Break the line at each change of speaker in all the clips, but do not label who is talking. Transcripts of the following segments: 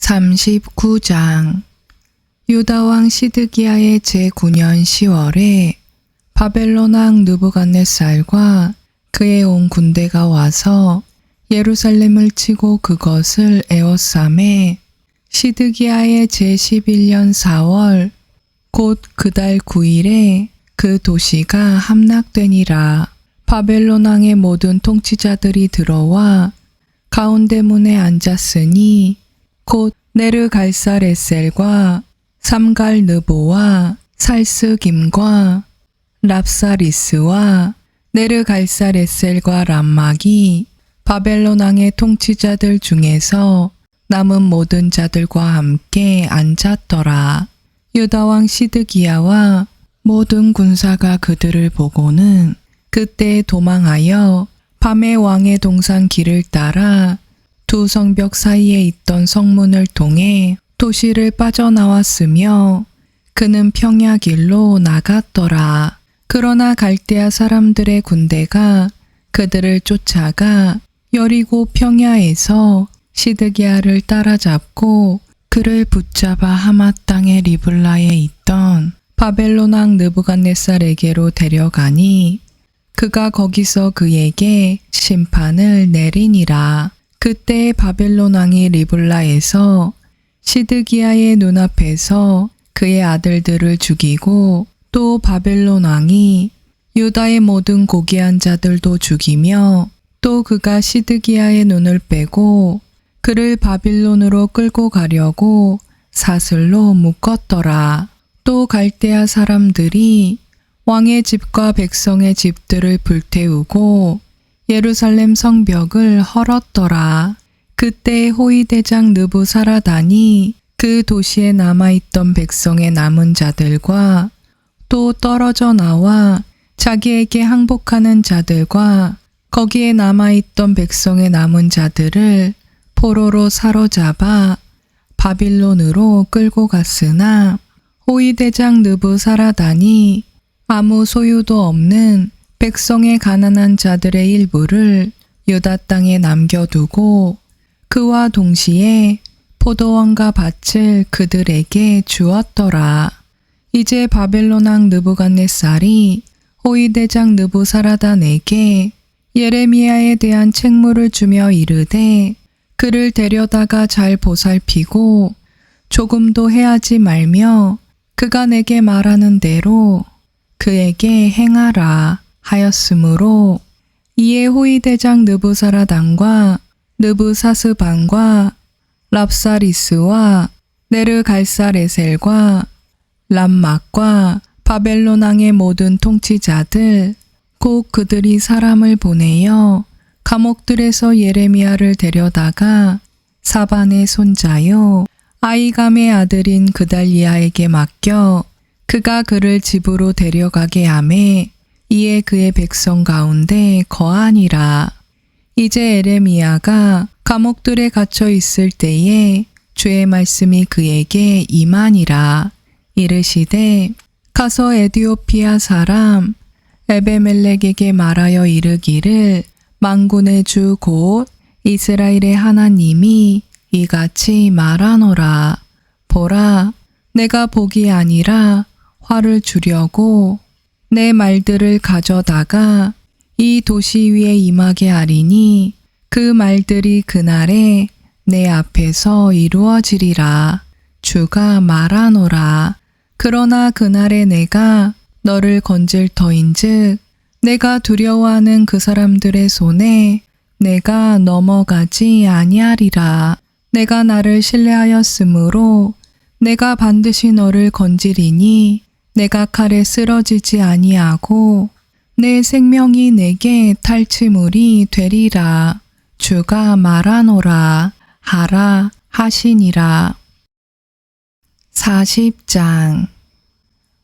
39장 유다왕 시드기야의 제9년 10월에 바벨론 왕 느부갓네살과 그의 온 군대가 와서 예루살렘을 치고 그것을 에워싸매 시드기야의 제11년 4월 곧 그달 9일에 그 도시가 함락되니라. 바벨론 왕의 모든 통치자들이 들어와 가운데 문에 앉았으니 곧 네르갈사레셀과 삼갈느보와 살스김과 랍사리스와 네르갈사레셀과 람막이 바벨론 왕의 통치자들 중에서 남은 모든 자들과 함께 앉았더라. 유다왕 시드기야와 모든 군사가 그들을 보고는 그때 도망하여 밤에 왕의 동산 길을 따라 두 성벽 사이에 있던 성문을 통해 도시를 빠져나왔으며 그는 평야길로 나갔더라. 그러나 갈대아 사람들의 군대가 그들을 쫓아가 여리고 평야에서 시드기야를 따라잡고 그를 붙잡아 하맛 땅의 리블라에 있던 바벨론 왕 느부갓네살에게로 데려가니 그가 거기서 그에게 심판을 내리니라. 그때 바벨론 왕이 리블라에서 시드기야의 눈앞에서 그의 아들들을 죽이고 또 바벨론 왕이 유다의 모든 고귀한 자들도 죽이며 또 그가 시드기야의 눈을 빼고 그를 바빌론으로 끌고 가려고 사슬로 묶었더라. 또 갈대아 사람들이 왕의 집과 백성의 집들을 불태우고 예루살렘 성벽을 헐었더라. 그때 호위대장 느부사라단이 그 도시에 남아있던 백성의 남은 자들과 또 떨어져 나와 자기에게 항복하는 자들과 거기에 남아있던 백성의 남은 자들을 포로로 사로잡아 바빌론으로 끌고 갔으나 호위대장 느부사라단이 아무 소유도 없는 백성의 가난한 자들의 일부를 유다 땅에 남겨두고 그와 동시에 포도원과 밭을 그들에게 주었더라. 이제 바벨론 왕 느부갓네살이 호위대장 느부사라단에게 예레미야에 대한 책무를 주며 이르되 그를 데려다가 잘 보살피고 조금도 해하지 말며 그가 내게 말하는 대로 그에게 행하라 하였으므로 이에 호위대장 느부사라단과 느부사스반과 랍사리스와 네르갈사레셀과 람막과 바벨론 왕의 모든 통치자들 곧 그들이 사람을 보내어 감옥들에서 예레미야를 데려다가 사반의 손자요 아이감의 아들인 그달리아에게 맡겨 그가 그를 집으로 데려가게 하매 이에 그의 백성 가운데 거하니라. 이제 에레미야가 감옥들에 갇혀 있을 때에 주의 말씀이 그에게 임하니라. 이르시되 가서 에디오피아 사람 에베멜렉에게 말하여 이르기를 만군의 주 곧 이스라엘의 하나님이 이같이 말하노라. 보라, 내가 복이 아니라 화를 주려고 내 말들을 가져다가 이 도시 위에 임하게 하리니 그 말들이 그날에 내 앞에서 이루어지리라. 주가 말하노라. 그러나 그날에 내가 너를 건질 터인즉 내가 두려워하는 그 사람들의 손에 내가 넘어가지 아니하리라. 내가 나를 신뢰하였으므로 내가 반드시 너를 건지리니 내가 칼에 쓰러지지 아니하고 내 생명이 내게 탈취물이 되리라. 주가 말하노라. 하라 하시니라. 40장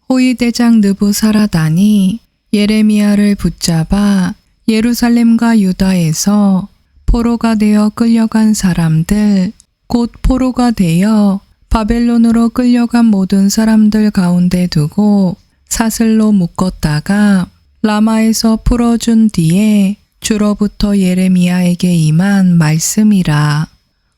호위대장 느부사라단이 예레미야를 붙잡아 예루살렘과 유다에서 포로가 되어 끌려간 사람들 곧 포로가 되어 바벨론으로 끌려간 모든 사람들 가운데 두고 사슬로 묶었다가 라마에서 풀어준 뒤에 주로부터 예레미야에게 임한 말씀이라.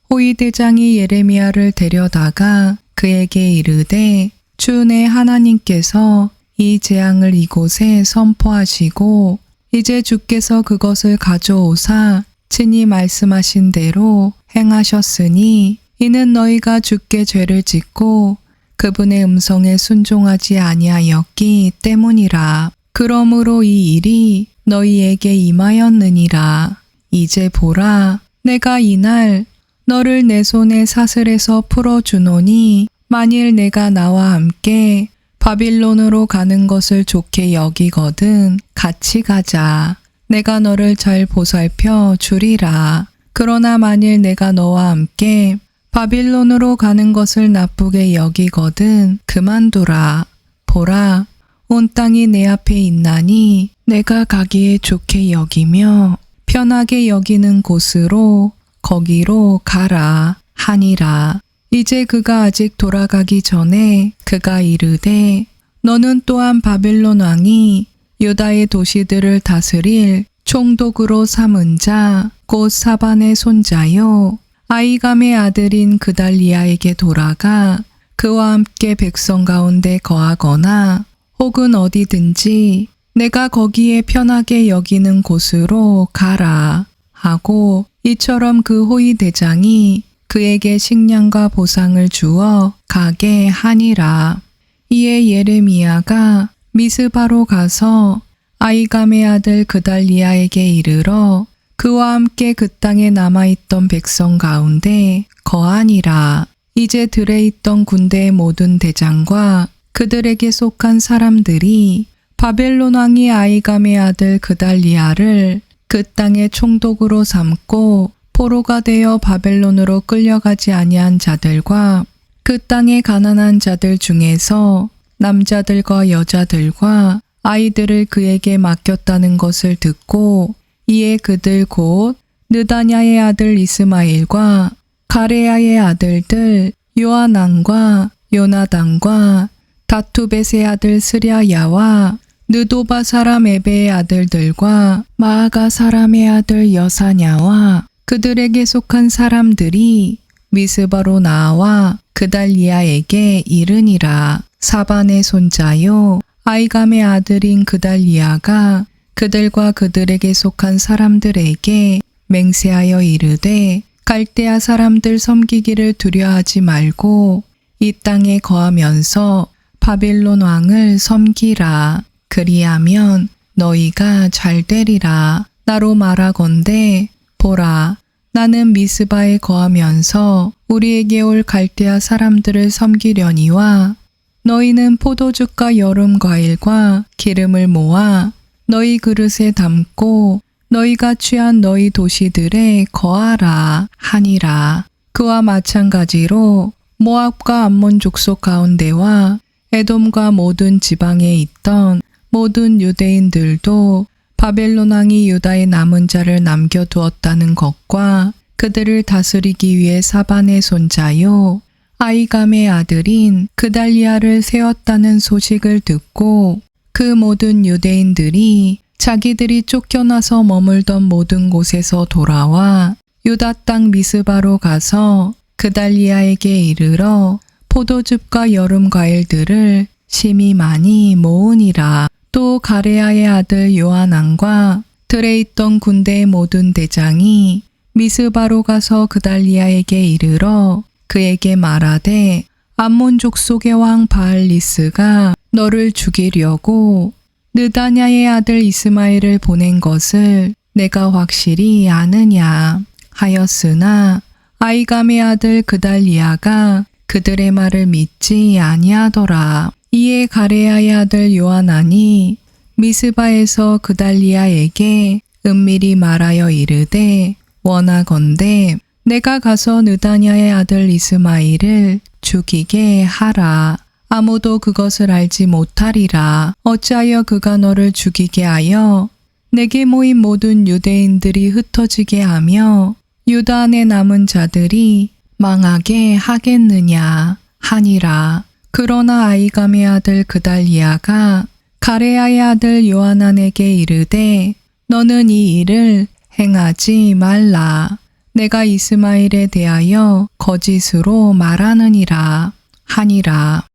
호위 대장이 예레미야를 데려다가 그에게 이르되 주 내 하나님께서 이 재앙을 이곳에 선포하시고 이제 주께서 그것을 가져오사 친히 말씀하신 대로 행하셨으니 이는 너희가 주께 죄를 짓고 그분의 음성에 순종하지 아니하였기 때문이라. 그러므로 이 일이 너희에게 임하였느니라. 이제 보라, 내가 이날 너를 내 손의 사슬에서 풀어주노니 만일 내가 나와 함께 바빌론으로 가는 것을 좋게 여기거든 같이 가자. 내가 너를 잘 보살펴 주리라. 그러나 만일 내가 너와 함께 바빌론으로 가는 것을 나쁘게 여기거든 그만두라. 보라, 온 땅이 내 앞에 있나니 내가 가기에 좋게 여기며 편하게 여기는 곳으로 거기로 가라 하니라. 이제 그가 아직 돌아가기 전에 그가 이르되 너는 또한 바빌론 왕이 유다의 도시들을 다스릴 총독으로 삼은 자 곧 사반의 손자요 아이감의 아들인 그달리아에게 돌아가 그와 함께 백성 가운데 거하거나 혹은 어디든지 내가 거기에 편하게 여기는 곳으로 가라 하고 이처럼 그 호위 대장이 그에게 식량과 보상을 주어 가게 하니라. 이에 예레미야가 미스바로 가서 아이감의 아들 그달리아에게 이르러 그와 함께 그 땅에 남아있던 백성 가운데 거하니라. 이제 들에 있던 군대의 모든 대장과 그들에게 속한 사람들이 바벨론 왕이 아이감의 아들 그달리아를 그 땅의 총독으로 삼고 포로가 되어 바벨론으로 끌려가지 아니한 자들과 그 땅의 가난한 자들 중에서 남자들과 여자들과 아이들을 그에게 맡겼다는 것을 듣고 이에 그들 곧 느다냐의 아들 이스마일과 가레야의 아들들 요아난과 요나단과 다투벳의 아들 스랴야와 느도바 사람 에베의 아들들과 마아가 사람의 아들 여사냐와 그들에게 속한 사람들이 미스바로 나와 그달리아에게 이르니라. 사반의 손자요 아이감의 아들인 그달리아가 그들과 그들에게 속한 사람들에게 맹세하여 이르되 갈대아 사람들 섬기기를 두려워하지 말고 이 땅에 거하면서 바빌론 왕을 섬기라. 그리하면 너희가 잘 되리라. 나로 말하건대 보라, 나는 미스바에 거하면서 우리에게 올 갈대아 사람들을 섬기려니와 너희는 포도주과 여름 과일과 기름을 모아 너희 그릇에 담고 너희가 취한 너희 도시들에 거하라 하니라. 그와 마찬가지로 모압과 암몬 족속 가운데와 에돔과 모든 지방에 있던 모든 유대인들도 바벨론 왕이 유다의 남은 자를 남겨두었다는 것과 그들을 다스리기 위해 사반의 손자요 아이감의 아들인 그달리아를 세웠다는 소식을 듣고 그 모든 유대인들이 자기들이 쫓겨나서 머물던 모든 곳에서 돌아와 유다 땅 미스바로 가서 그달리아에게 이르러 포도즙과 여름 과일들을 심히 많이 모으니라. 또 가레야의 아들 요하난과 들에 있던 군대의 모든 대장이 미스바로 가서 그달리아에게 이르러 그에게 말하되 암몬 족속의 왕 바알리스가 너를 죽이려고 느다냐의 아들 이스마엘을 보낸 것을 내가 확실히 아느냐 하였으나 아이감의 아들 그달리아가 그들의 말을 믿지 아니하더라. 이에 가레야의 아들 요하난이 미스바에서 그달리아에게 은밀히 말하여 이르되 원하건대 내가 가서 느다냐의 아들 이스마일을 죽이게 하라. 아무도 그것을 알지 못하리라. 어찌하여 그가 너를 죽이게 하여 내게 모인 모든 유대인들이 흩어지게 하며 유다 안에 남은 자들이 망하게 하겠느냐 하니라. 그러나 아이감의 아들 그달리아가 가레야의 아들 요하난에게 이르되 너는 이 일을 행하지 말라. 내가 이스마엘에 대하여 거짓으로 말하느니라 하니라.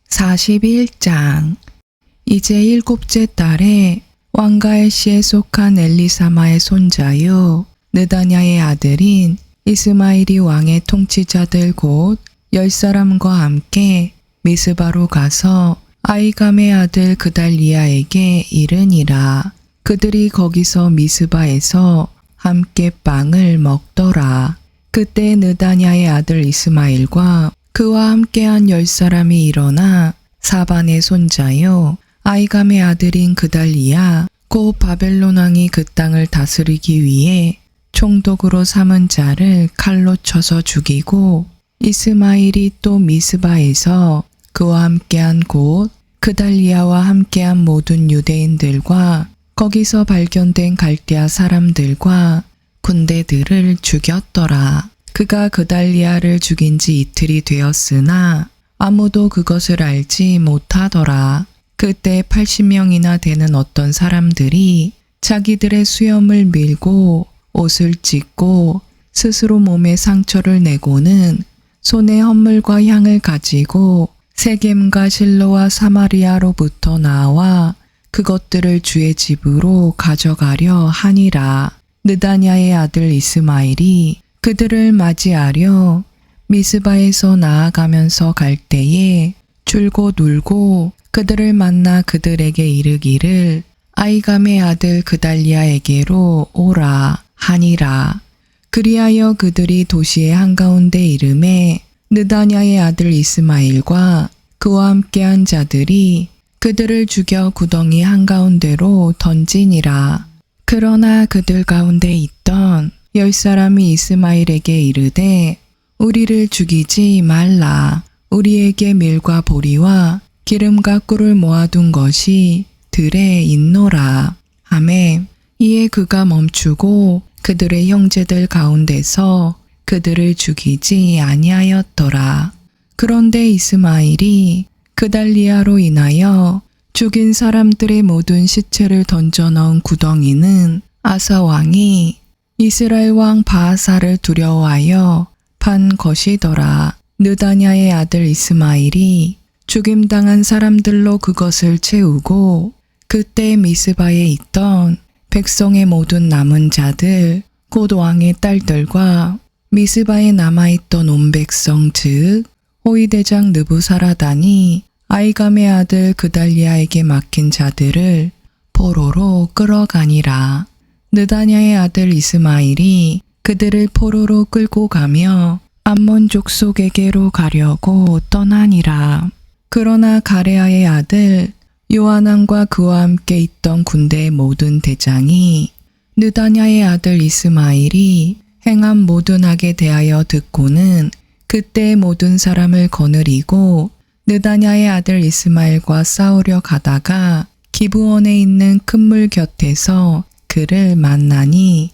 41장. 이제 7째 달에 왕가엘시에 속한 엘리사마의 손자요 느다냐의 아들인 이스마엘이 왕의 통치자들 곧 10사람과 함께 미스바로 가서 아이감의 아들 그달리아에게 이르니라. 그들이 거기서 미스바에서 함께 빵을 먹더라. 그때 느다냐의 아들 이스마엘과 그와 함께한 10사람이 일어나 사반의 손자요 아이감의 아들인 그달리아 곧 바벨론 왕이 그 땅을 다스리기 위해 총독으로 삼은 자를 칼로 쳐서 죽이고 이스마엘이 또 미스바에서 그와 함께한 곧 그달리아와 함께한 모든 유대인들과 거기서 발견된 갈대아 사람들과 군대들을 죽였더라. 그가 그달리아를 죽인 지 이틀이 되었으나 아무도 그것을 알지 못하더라. 그때 80명이나 되는 어떤 사람들이 자기들의 수염을 밀고 옷을 찢고 스스로 몸에 상처를 내고는 손에 헌물과 향을 가지고 세겜과 실로와 사마리아로부터 나와 그것들을 주의 집으로 가져가려 하니라. 느다냐의 아들 이스마엘이 그들을 맞이하려 미스바에서 나아가면서 갈 때에 줄곧 울고 그들을 만나 그들에게 이르기를 아이감의 아들 그달리아에게로 오라 하니라. 그리하여 그들이 도시의 한가운데 이름에 느다냐의 아들 이스마엘과 그와 함께한 자들이 그들을 죽여 구덩이 한가운데로 던지니라. 그러나 그들 가운데 있던 10사람이 이스마엘에게 이르되 우리를 죽이지 말라. 우리에게 밀과 보리와 기름과 꿀을 모아둔 것이 들에 있노라. 하매 이에 그가 멈추고 그들의 형제들 가운데서 그들을 죽이지 아니하였더라. 그런데 이스마엘이 그달리아로 인하여 죽인 사람들의 모든 시체를 던져 넣은 구덩이는 아사 왕이 이스라엘 왕 바하사를 두려워하여 판 것이더라. 느다냐의 아들 이스마엘이 죽임당한 사람들로 그것을 채우고 그때 미스바에 있던 백성의 모든 남은 자들 곧 왕의 딸들과 미스바에 남아있던 온 백성 즉 호위대장 느부사라단이 아이감의 아들 그달리아에게 맡긴 자들을 포로로 끌어가니라. 느다냐의 아들 이스마엘이 그들을 포로로 끌고 가며 암몬 족속에게로 가려고 떠나니라. 그러나 가레아의 아들 요하난과 그와 함께 있던 군대의 모든 대장이 느다냐의 아들 이스마엘이 행한 모든 악에 대하여 듣고는 그때 모든 사람을 거느리고 느다냐의 아들 이스마엘과 싸우려 가다가 기브온에 있는 큰 물 곁에서 그를 만나니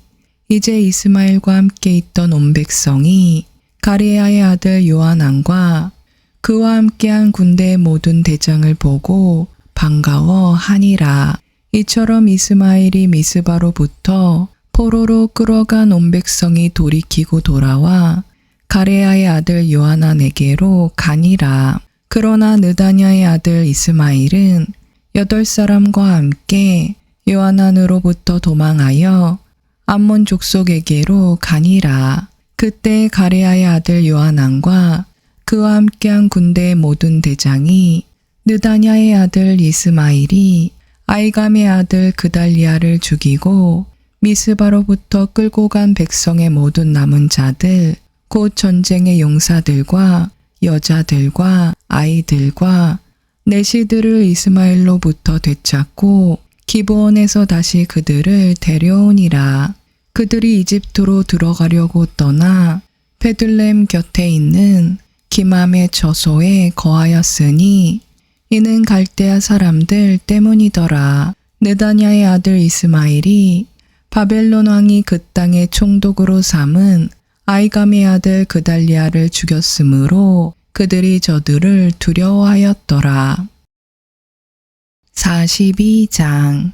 이제 이스마엘과 함께 있던 온 백성이 가레아의 아들 요하난과 그와 함께한 군대의 모든 대장을 보고 반가워하니라. 이처럼 이스마엘이 미스바로부터 포로로 끌어간 온 백성이 돌이키고 돌아와 가레아의 아들 요하난에게로 가니라. 그러나 느다냐의 아들 이스마엘은 8사람과 함께 요하난으로부터 도망하여 암몬 족속에게로 가니라. 그때 가레아의 아들 요하난과 그와 함께한 군대의 모든 대장이 느다냐의 아들 이스마엘이 아이감의 아들 그달리아를 죽이고 미스바로부터 끌고 간 백성의 모든 남은 자들 곧 전쟁의 용사들과 여자들과 아이들과 내시들을 이스마엘로부터 되찾고 기브온에서 다시 그들을 데려오니라. 그들이 이집트로 들어가려고 떠나 베들레헴 곁에 있는 기맘의 저소에 거하였으니 이는 갈대아 사람들 때문이더라. 느다냐의 아들 이스마엘이 바벨론 왕이 그 땅의 총독으로 삼은 아이감의 아들 그달리아를 죽였으므로 그들이 저들을 두려워하였더라. 42장.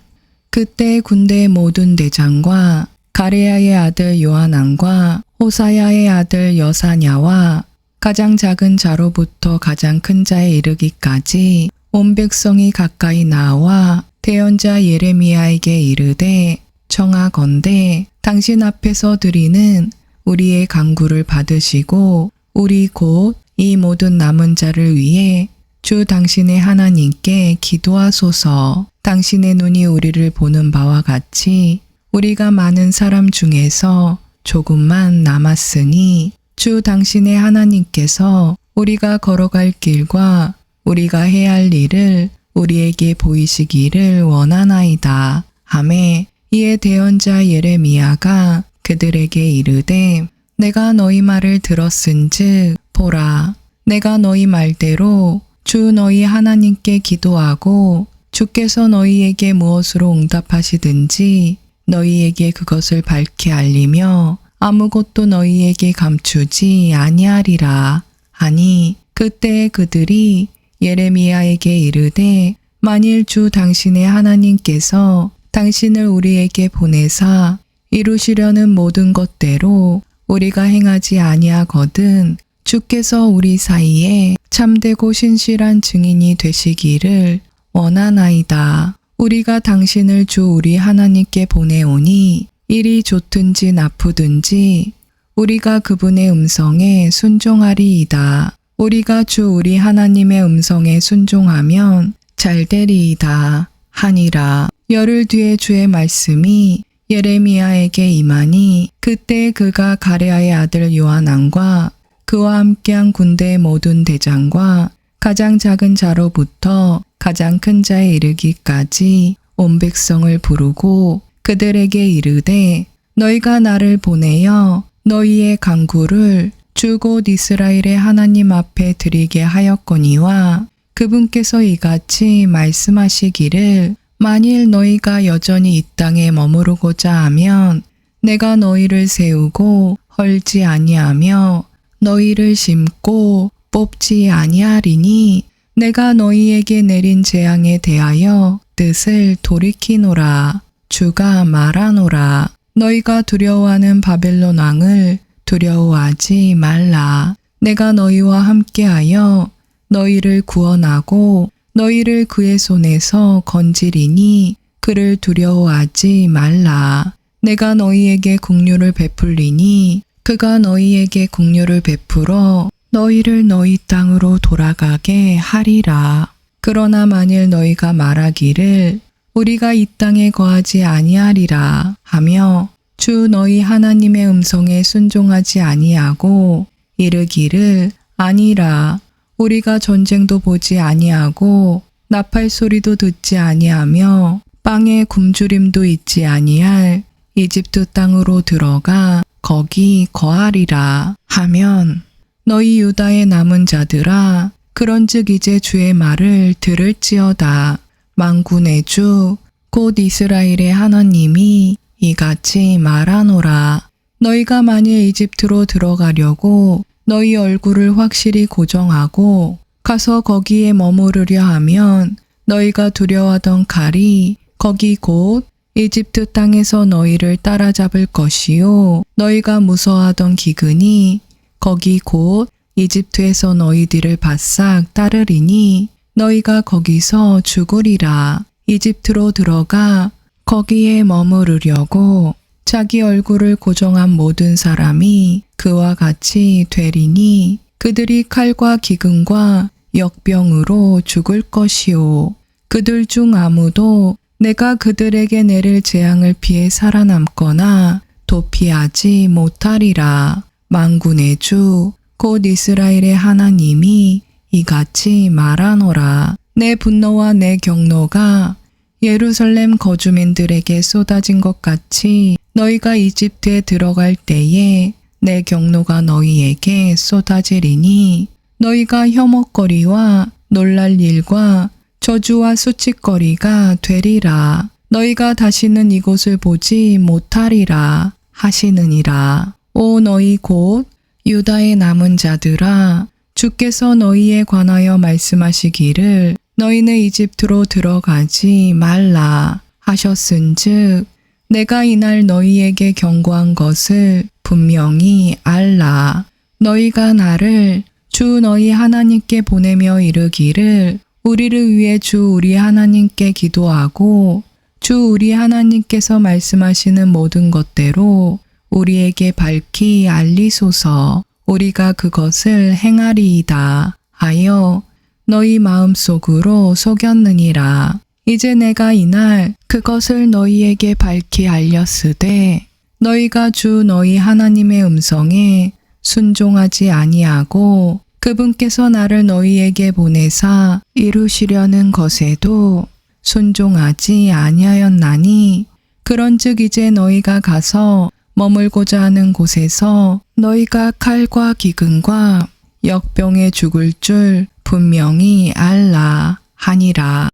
그때 군대의 모든 대장과 가레야의 아들 요하난과 호사야의 아들 여사냐와 가장 작은 자로부터 가장 큰 자에 이르기까지 온 백성이 가까이 나와 대언자 예레미야에게 이르되 청하건대 당신 앞에서 드리는 우리의 간구를 받으시고 우리 곧 이 모든 남은 자를 위해 주 당신의 하나님께 기도하소서. 당신의 눈이 우리를 보는 바와 같이 우리가 많은 사람 중에서 조금만 남았으니 주 당신의 하나님께서 우리가 걸어갈 길과 우리가 해야 할 일을 우리에게 보이시기를 원하나이다. 하매 이에 대언자 예레미야가 그들에게 이르되 내가 너희 말을 들었은즉 보라, 내가 너희 말대로 주 너희 하나님께 기도하고 주께서 너희에게 무엇으로 응답하시든지 너희에게 그것을 밝히 알리며 아무것도 너희에게 감추지 아니하리라 하니 그때 그들이 예레미야에게 이르되 만일 주 당신의 하나님께서 당신을 우리에게 보내사 이루시려는 모든 것대로 우리가 행하지 아니하거든 주께서 우리 사이에 참되고 신실한 증인이 되시기를 원하나이다. 우리가 당신을 주 우리 하나님께 보내오니 일이 좋든지 나쁘든지 우리가 그분의 음성에 순종하리이다. 우리가 주 우리 하나님의 음성에 순종하면 잘되리이다 하니라. 열흘 뒤에 주의 말씀이 예레미야에게 임하니 그때 그가 가레야의 아들 요하난과 그와 함께한 군대의 모든 대장과 가장 작은 자로부터 가장 큰 자에 이르기까지 온 백성을 부르고 그들에게 이르되 너희가 나를 보내어 너희의 간구를 주 곧 이스라엘의 하나님 앞에 드리게 하였거니와 그분께서 이같이 말씀하시기를 만일 너희가 여전히 이 땅에 머무르고자 하면 내가 너희를 세우고 헐지 아니하며 너희를 심고 뽑지 아니하리니 내가 너희에게 내린 재앙에 대하여 뜻을 돌이키노라. 주가 말하노라. 너희가 두려워하는 바벨론 왕을 두려워하지 말라. 내가 너희와 함께하여 너희를 구원하고 너희를 그의 손에서 건지리니 그를 두려워하지 말라. 내가 너희에게 긍휼을 베풀리니 그가 너희에게 긍휼을 베풀어 너희를 너희 땅으로 돌아가게 하리라. 그러나 만일 너희가 말하기를 우리가 이 땅에 거하지 아니하리라 하며 주 너희 하나님의 음성에 순종하지 아니하고 이르기를 아니라 우리가 전쟁도 보지 아니하고 나팔 소리도 듣지 아니하며 빵에 굶주림도 있지 아니할 이집트 땅으로 들어가 거기 거하리라 하면 너희 유다의 남은 자들아 그런즉 이제 주의 말을 들을지어다. 만군의 주 곧 이스라엘의 하나님이 이같이 말하노라. 너희가 만일 이집트로 들어가려고 너희 얼굴을 확실히 고정하고 가서 거기에 머무르려 하면 너희가 두려워하던 칼이 거기 곧 이집트 땅에서 너희를 따라잡을 것이요 너희가 무서워하던 기근이 거기 곧 이집트에서 너희들을 바싹 따르리니 너희가 거기서 죽으리라. 이집트로 들어가 거기에 머무르려고 자기 얼굴을 고정한 모든 사람이 그와 같이 되리니 그들이 칼과 기근과 역병으로 죽을 것이요 그들 중 아무도 내가 그들에게 내릴 재앙을 피해 살아남거나 도피하지 못하리라. 만군의 주 곧 이스라엘의 하나님이 이같이 말하노라. 내 분노와 내 경노가 예루살렘 거주민들에게 쏟아진 것 같이 너희가 이집트에 들어갈 때에 내 경노가 너희에게 쏟아지리니 너희가 혐오거리와 놀랄 일과 저주와 수치거리가 되리라. 너희가 다시는 이곳을 보지 못하리라 하시느니라. 오 너희 곧 유다의 남은 자들아 주께서 너희에 관하여 말씀하시기를 너희는 이집트로 들어가지 말라 하셨은즉 내가 이날 너희에게 경고한 것을 분명히 알라. 너희가 나를 주 너희 하나님께 보내며 이르기를 우리를 위해 주 우리 하나님께 기도하고 주 우리 하나님께서 말씀하시는 모든 것대로 우리에게 밝히 알리소서. 우리가 그것을 행하리이다 하여 너희 마음속으로 속였느니라. 이제 내가 이날 그것을 너희에게 밝히 알렸으되 너희가 주 너희 하나님의 음성에 순종하지 아니하고 그분께서 나를 너희에게 보내사 이루시려는 것에도 순종하지 아니하였나니 그런즉 이제 너희가 가서 머물고자 하는 곳에서 너희가 칼과 기근과 역병에 죽을 줄 분명히 알라 하니라.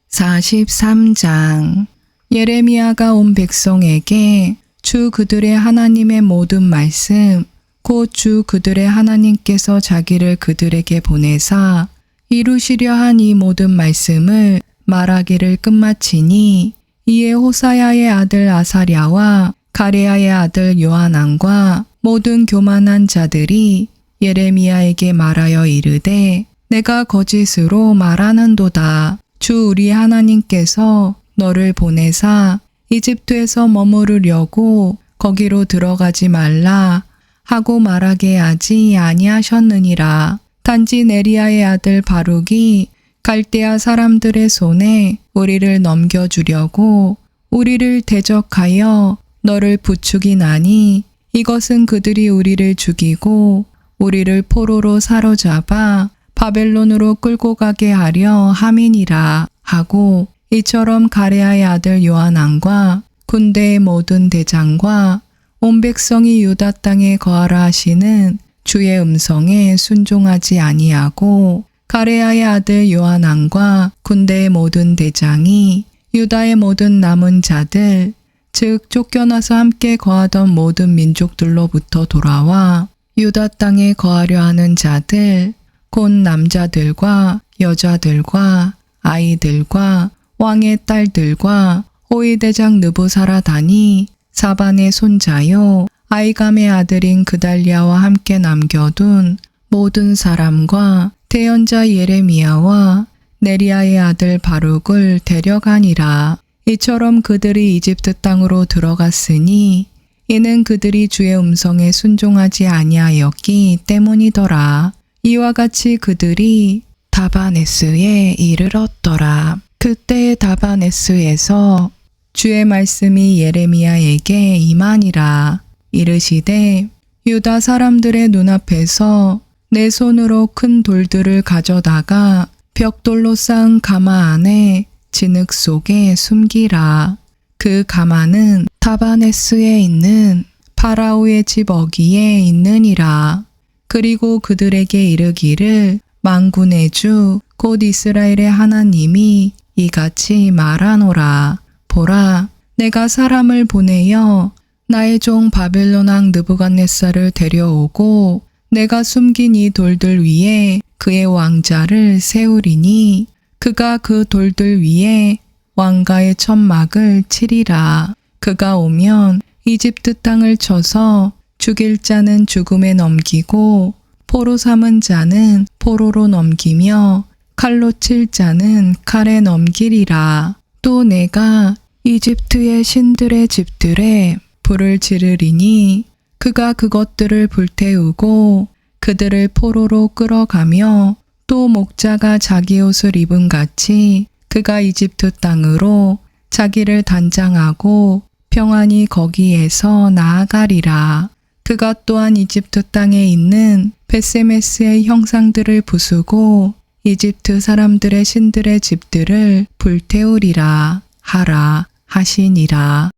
43장. 예레미야가 온 백성에게 주 그들의 하나님의 모든 말씀 곧 주 그들의 하나님께서 자기를 그들에게 보내사 이루시려 한 이 모든 말씀을 말하기를 끝마치니 이에 호사야의 아들 아사랴와 가레야의 아들 요하난과 모든 교만한 자들이 예레미야에게 말하여 이르되 내가 거짓으로 말하는도다. 주 우리 하나님께서 너를 보내사 이집트에서 머무르려고 거기로 들어가지 말라 하고 말하게 하지 아니하셨느니라. 단지 네리야의 아들 바룩이 갈대아 사람들의 손에 우리를 넘겨주려고 우리를 대적하여 너를 부추기나니 이것은 그들이 우리를 죽이고 우리를 포로로 사로잡아 바벨론으로 끌고 가게 하려 함이니라 하고 이처럼 가레아의 아들 요하난과 군대의 모든 대장과 온 백성이 유다 땅에 거하라 하시는 주의 음성에 순종하지 아니하고 가레아의 아들 요하난과 군대의 모든 대장이 유다의 모든 남은 자들 즉 쫓겨나서 함께 거하던 모든 민족들로부터 돌아와 유다 땅에 거하려 하는 자들 곧 남자들과 여자들과 아이들과 왕의 딸들과 호위대장 느부사라단이 사반의 손자요 아이감의 아들인 그달리아와 함께 남겨둔 모든 사람과 대언자 예레미야와 네리야의 아들 바룩을 데려가니라. 이처럼 그들이 이집트 땅으로 들어갔으니 이는 그들이 주의 음성에 순종하지 아니하였기 때문이더라. 이와 같이 그들이 다바네스에 이르렀더라. 그때 다바네스에서 주의 말씀이 예레미야에게 임하니라. 이르시되 유다 사람들의 눈앞에서 내 손으로 큰 돌들을 가져다가 벽돌로 쌓은 가마 안에 진흙 속에 숨기라. 그 가마는 다바네스에 있는 파라오의 집 어귀에 있느니라. 그리고 그들에게 이르기를 만군의 주 곧 이스라엘의 하나님이 이같이 말하노라. 보라, 내가 사람을 보내어 나의 종 바벨론 왕 느부갓네살을 데려오고 내가 숨긴 이 돌들 위에 그의 왕자를 세우리니 그가 그 돌들 위에 왕가의 천막을 치리라. 그가 오면 이집트 땅을 쳐서 죽일 자는 죽음에 넘기고 포로 삼은 자는 포로로 넘기며 칼로 칠 자는 칼에 넘기리라. 또 내가 이집트의 신들의 집들에 불을 지르리니 그가 그것들을 불태우고 그들을 포로로 끌어가며 또 목자가 자기 옷을 입은 같이 그가 이집트 땅으로 자기를 단장하고 평안히 거기에서 나아가리라. 그가 또한 이집트 땅에 있는 베세메스의 형상들을 부수고 이집트 사람들의 신들의 집들을 불태우리라 하라 하시니라.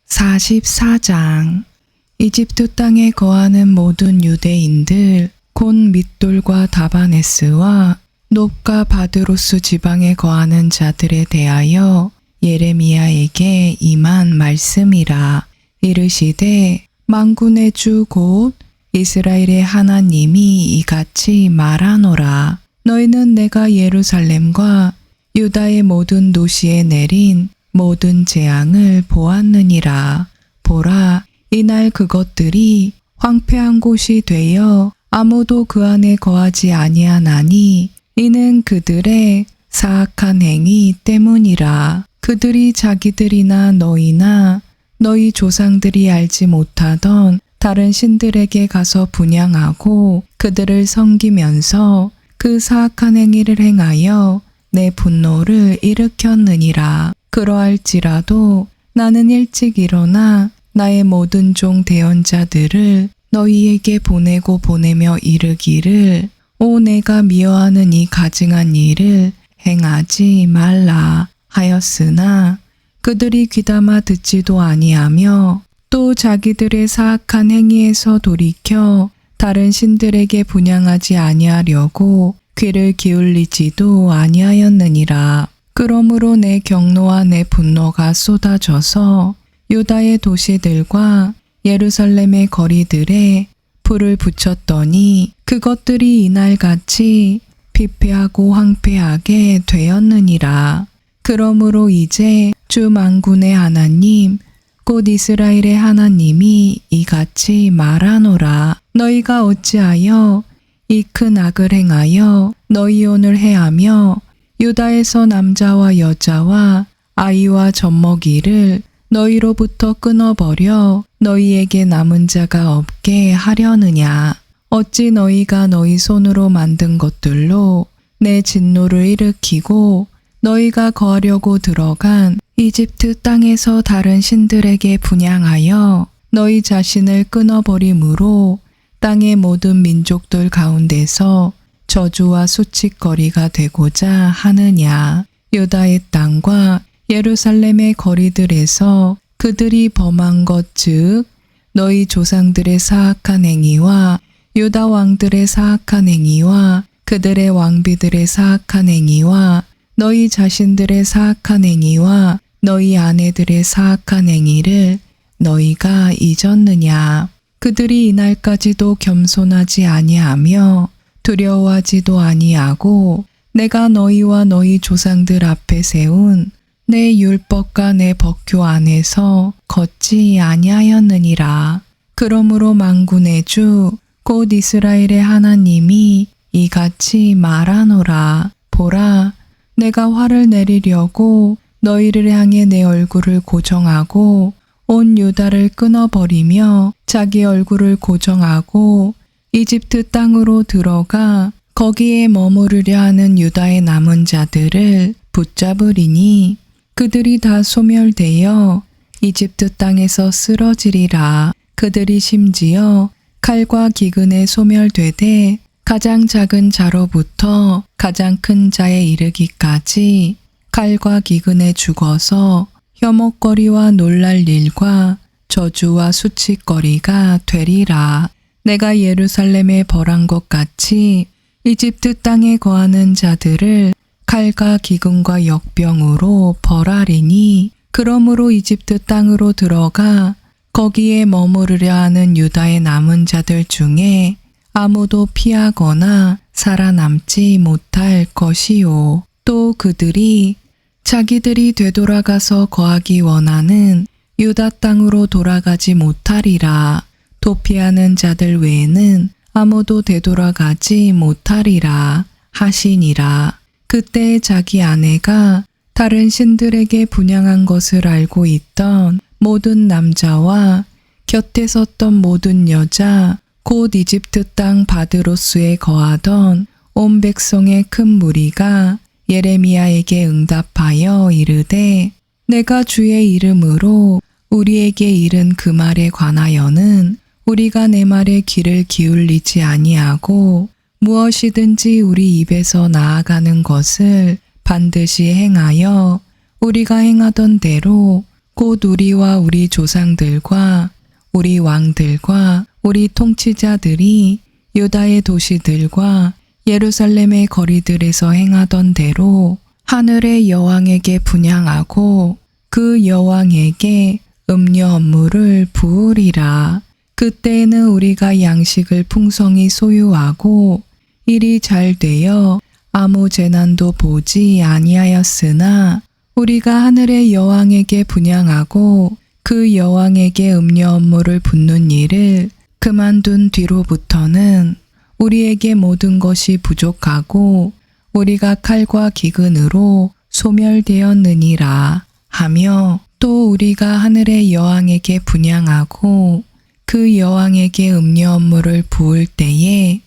44장. 이집트 땅에 거하는 모든 유대인들 곧 밋돌과 다바네스와 놉과 바드로스 지방에 거하는 자들에 대하여 예레미야에게 임한 말씀이라. 이르시되 만군의 주 곧 이스라엘의 하나님이 이같이 말하노라. 너희는 내가 예루살렘과 유다의 모든 도시에 내린 모든 재앙을 보았느니라. 보라, 이날 그것들이 황폐한 곳이 되어 아무도 그 안에 거하지 아니하나니 이는 그들의 사악한 행위 때문이라. 그들이 자기들이나 너희나 너희 조상들이 알지 못하던 다른 신들에게 가서 분향하고 그들을 섬기면서 그 사악한 행위를 행하여 내 분노를 일으켰느니라. 그러할지라도 나는 일찍 일어나 나의 모든 종 대언자들을 너희에게 보내고 보내며 이르기를 오 내가 미워하는 이 가증한 일을 행하지 말라 하였으나 그들이 귀담아 듣지도 아니하며 또 자기들의 사악한 행위에서 돌이켜 다른 신들에게 분향하지 아니하려고 귀를 기울이지도 아니하였느니라. 그러므로 내 경노와 내 분노가 쏟아져서 유다의 도시들과 예루살렘의 거리들에 불을 붙였더니 그것들이 이날같이 피폐하고 황폐하게 되었느니라. 그러므로 이제 주 만군의 하나님 곧 이스라엘의 하나님이 이같이 말하노라. 너희가 어찌하여 이 큰 악을 행하여 너희 혼을 해하며 유다에서 남자와 여자와 아이와 젖먹이를 너희로부터 끊어버려 너희에게 남은 자가 없게 하려느냐. 어찌 너희가 너희 손으로 만든 것들로 내 진노를 일으키고 너희가 거하려고 들어간 이집트 땅에서 다른 신들에게 분향하여 너희 자신을 끊어버림으로 땅의 모든 민족들 가운데서 저주와 수치거리가 되고자 하느냐. 유다의 땅과 예루살렘의 거리들에서 그들이 범한 것 즉 너희 조상들의 사악한 행위와 유다 왕들의 사악한 행위와 그들의 왕비들의 사악한 행위와 너희 자신들의 사악한 행위와 너희 아내들의 사악한 행위를 너희가 잊었느냐. 그들이 이날까지도 겸손하지 아니하며 두려워하지도 아니하고 내가 너희와 너희 조상들 앞에 세운 내 율법과 내 법규 안에서 걷지 아니하였느니라. 그러므로 만군의 주 곧 이스라엘의 하나님이 이같이 말하노라. 보라, 내가 화를 내리려고 너희를 향해 내 얼굴을 고정하고 온 유다를 끊어버리며 자기 얼굴을 고정하고 이집트 땅으로 들어가 거기에 머무르려 하는 유다의 남은 자들을 붙잡으리니 그들이 다 소멸되어 이집트 땅에서 쓰러지리라. 그들이 심지어 칼과 기근에 소멸되되 가장 작은 자로부터 가장 큰 자에 이르기까지 칼과 기근에 죽어서 혐오거리와 놀랄 일과 저주와 수치거리가 되리라. 내가 예루살렘에 벌한 것 같이 이집트 땅에 거하는 자들을 칼과 기근과 역병으로 벌하리니 그러므로 이집트 땅으로 들어가 거기에 머무르려 하는 유다의 남은 자들 중에 아무도 피하거나 살아남지 못할 것이요. 또 그들이 자기들이 되돌아가서 거하기 원하는 유다 땅으로 돌아가지 못하리라. 도피하는 자들 외에는 아무도 되돌아가지 못하리라 하시니라. 그때 자기 아내가 다른 신들에게 분향한 것을 알고 있던 모든 남자와 곁에 섰던 모든 여자 곧 이집트 땅 바드로스에 거하던 온 백성의 큰 무리가 예레미야에게 응답하여 이르되 내가 주의 이름으로 우리에게 이른 그 말에 관하여는 우리가 내 말에 귀를 기울이지 아니하고 무엇이든지 우리 입에서 나아가는 것을 반드시 행하여 우리가 행하던 대로 곧 우리와 우리 조상들과 우리 왕들과 우리 통치자들이 유다의 도시들과 예루살렘의 거리들에서 행하던 대로 하늘의 여왕에게 분향하고 그 여왕에게 음료 업무를 부으리라. 그때에는 우리가 양식을 풍성히 소유하고 일이 잘 되어 아무 재난도 보지 아니하였으나 우리가 하늘의 여왕에게 분향하고 그 여왕에게 음료 업무를 붓는 일을 그만둔 뒤로부터는 우리에게 모든 것이 부족하고 우리가 칼과 기근으로 소멸되었느니라 하며, 또 우리가 하늘의 여왕에게 분향하고 그 여왕에게 음료 업무를 부을 때에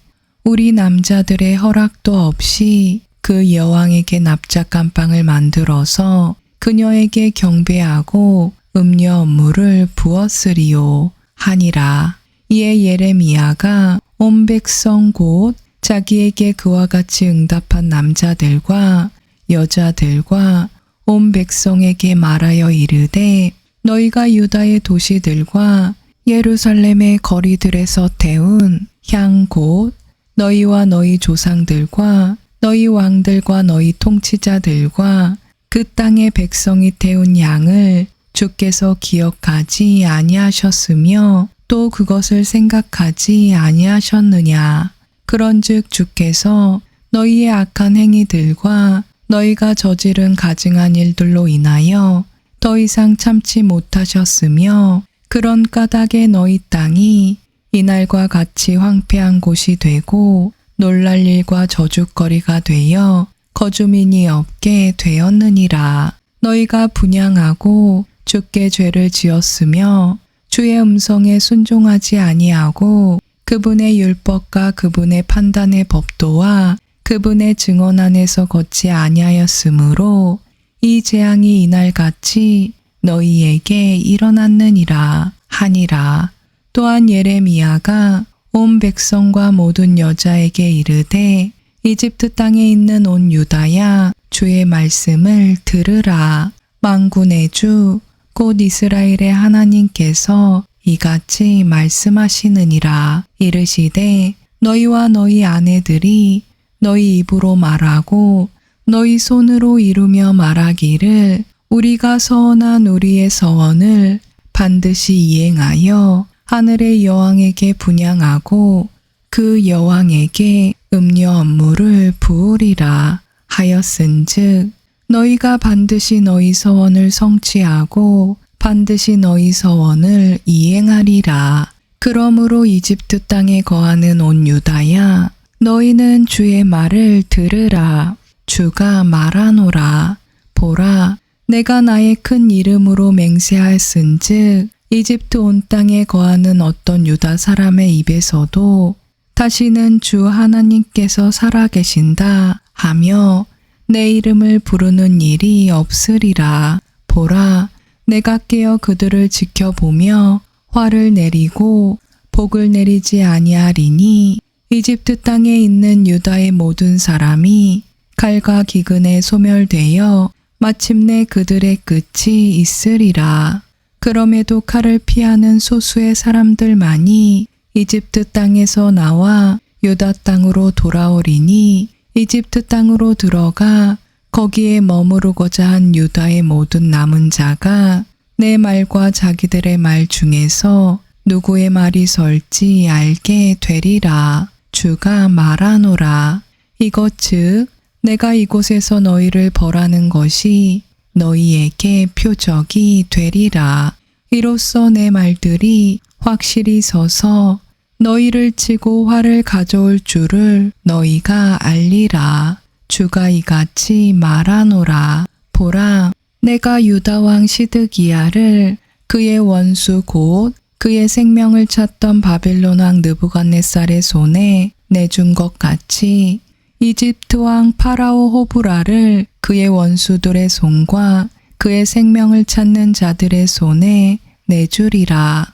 우리 남자들의 허락도 없이 그 여왕에게 납작한 빵을 만들어서 그녀에게 경배하고 음료 업무를 부었으리요 하니라. 이에 예레미야가 온 백성 곧 자기에게 그와 같이 응답한 남자들과 여자들과 온 백성에게 말하여 이르되, 너희가 유다의 도시들과 예루살렘의 거리들에서 태운 향 곧 너희와 너희 조상들과 너희 왕들과 너희 통치자들과 그 땅의 백성이 태운 양을 주께서 기억하지 아니하셨으며 또 그것을 생각하지 아니하셨느냐. 그런즉 주께서 너희의 악한 행위들과 너희가 저지른 가증한 일들로 인하여 더 이상 참지 못하셨으며 그런 까닭에 너희 땅이 이날과 같이 황폐한 곳이 되고 놀랄 일과 저주거리가 되어 거주민이 없게 되었느니라. 너희가 분향하고 주께 죄를 지었으며 주의 음성에 순종하지 아니하고 그분의 율법과 그분의 판단의 법도와 그분의 증언 안에서 걷지 아니하였으므로 이 재앙이 이날같이 너희에게 일어났느니라 하니라. 또한 예레미야가 온 백성과 모든 여자에게 이르되, 이집트 땅에 있는 온 유다야 주의 말씀을 들으라. 만군의 주 곧 이스라엘의 하나님께서 이같이 말씀하시느니라. 이르시되, 너희와 너희 아내들이 너희 입으로 말하고 너희 손으로 이루며 말하기를, 우리가 서원한 우리의 서원을 반드시 이행하여 하늘의 여왕에게 분향하고 그 여왕에게 음료 업무를 부으리라 하였은즉, 너희가 반드시 너희 서원을 성취하고 반드시 너희 서원을 이행하리라. 그러므로 이집트 땅에 거하는 온 유다야, 너희는 주의 말을 들으라. 주가 말하노라. 보라, 내가 나의 큰 이름으로 맹세하였은즉 이집트 온 땅에 거하는 어떤 유다 사람의 입에서도 다시는 주 하나님께서 살아계신다 하며 내 이름을 부르는 일이 없으리라. 보라, 내가 깨어 그들을 지켜보며 화를 내리고 복을 내리지 아니하리니 이집트 땅에 있는 유다의 모든 사람이 칼과 기근에 소멸되어 마침내 그들의 끝이 있으리라. 그럼에도 칼을 피하는 소수의 사람들만이 이집트 땅에서 나와 유다 땅으로 돌아오리니 이집트 땅으로 들어가 거기에 머무르고자 한 유다의 모든 남은 자가 내 말과 자기들의 말 중에서 누구의 말이 설지 알게 되리라. 주가 말하노라. 이것 즉 내가 이곳에서 너희를 벌하는 것이 너희에게 표적이 되리라. 이로써 내 말들이 확실히 서서 너희를 치고 화를 가져올 줄을 너희가 알리라. 주가 이같이 말하노라. 보라, 내가 유다 왕 시드기야를 그의 원수 곧 그의 생명을 찾던 바빌론 왕 느부갓네살의 손에 내준 것 같이 이집트 왕 파라오 호브라를 그의 원수들의 손과 그의 생명을 찾는 자들의 손에 내주리라.